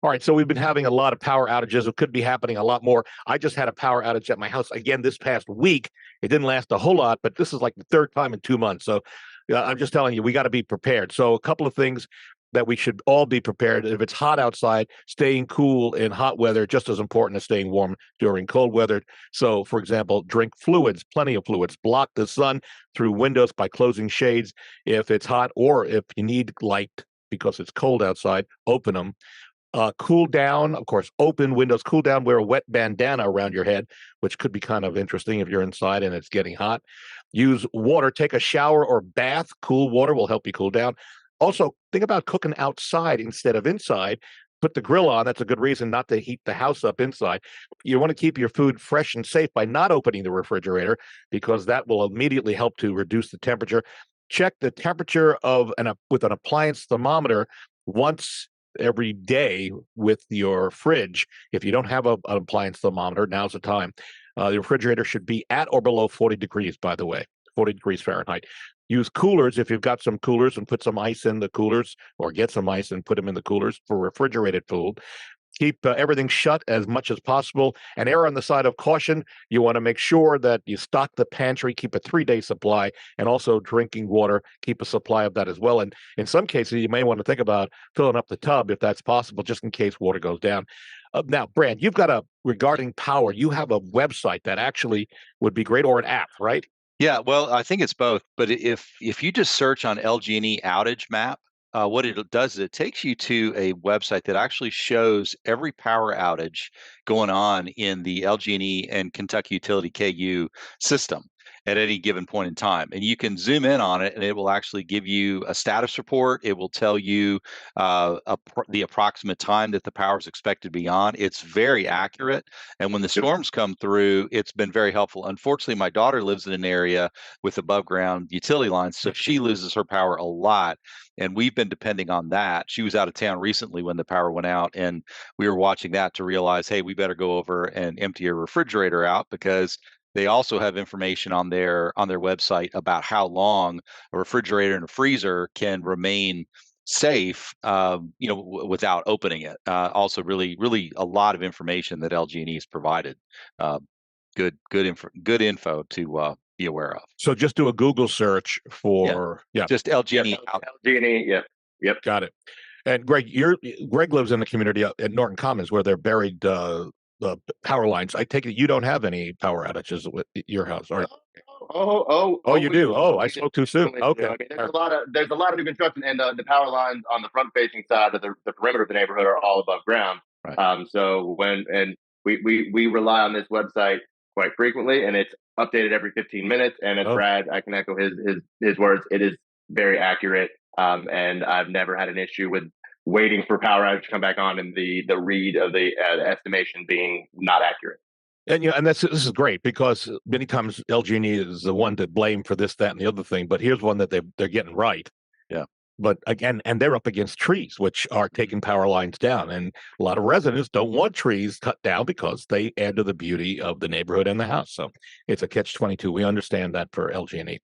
All right, so we've been having a lot of power outages. It could be happening a lot more. I just had a power outage at my house again this past week. It didn't last a whole lot, but this is like the third time in 2 months. So I'm just telling you, we got to be prepared. So a couple of things that we should all be prepared. If it's hot outside, staying cool in hot weather just as important as staying warm during cold weather. So, for example, drink fluids, plenty of fluids. Block the sun through windows by closing shades if it's hot, or if you need light because it's cold outside, open them. Cool down, of course, open windows, cool down, wear a wet bandana around your head, which could be kind of interesting if you're inside and it's getting hot. Use water, take a shower or bath. Cool water will help you cool down. Also, think about cooking outside instead of inside. Put the grill on. That's a good reason not to heat the house up inside. You want to keep your food fresh and safe by not opening the refrigerator, because that will immediately help to reduce the temperature. Check the temperature with an appliance thermometer once every day with your fridge. If you don't have an appliance thermometer, now's the time. The refrigerator should be at or below 40 degrees, by the way, 40 degrees Fahrenheit. Use coolers if you've got some coolers, and put some ice in the coolers, or get some ice and put them in the coolers for refrigerated food. Keep everything shut as much as possible, and err on the side of caution. You want to make sure that you stock the pantry, keep a 3-day supply, and also drinking water, keep a supply of that as well. And in some cases, you may want to think about filling up the tub if that's possible, just in case water goes down. Now, Brad, regarding power, you have a website that actually would be great, or an app, right? Yeah, well, I think it's both. But if you just search on LG&E outage map, what it does is it takes you to a website that actually shows every power outage going on in the LG&E and Kentucky Utility KU system at any given point in time. And you can zoom in on it, and it will actually give you a status report. It will tell you the approximate time that the power is expected to be on. It's very accurate. And when the storms come through, it's been very helpful. Unfortunately, my daughter lives in an area with above ground utility lines, so she loses her power a lot. And we've been depending on that. She was out of town recently when the power went out, and we were watching that to realize, hey, we better go over and empty a refrigerator out, because they also have information on their website about how long a refrigerator and a freezer can remain safe, without opening it. Also, really, really a lot of information that LG&E has provided. Good info to be aware of. So just do a Google search for just LG&E. LG&E, yep. Got it. And Greg lives in the community at Norton Commons where they're buried the power lines. I take it you don't have any power outages with your house, or you do. I spoke too soon. Okay. I mean, there's a lot of new construction, and the power lines on the front facing side of the perimeter of the neighborhood are all above ground. Right. So we rely on this website quite frequently, and it's updated every 15 minutes. And as Brad, I can echo his words. It is very accurate, and I've never had an issue with waiting for power outage to come back on and the read of the estimation being not accurate. And this is great, because many times LG&E is the one to blame for this, that, and the other thing. But here's one that they're getting right. Yeah. But again, and they're up against trees, which are taking power lines down. And a lot of residents don't want trees cut down because they add to the beauty of the neighborhood and the house. So it's a catch-22. We understand that for LG&E.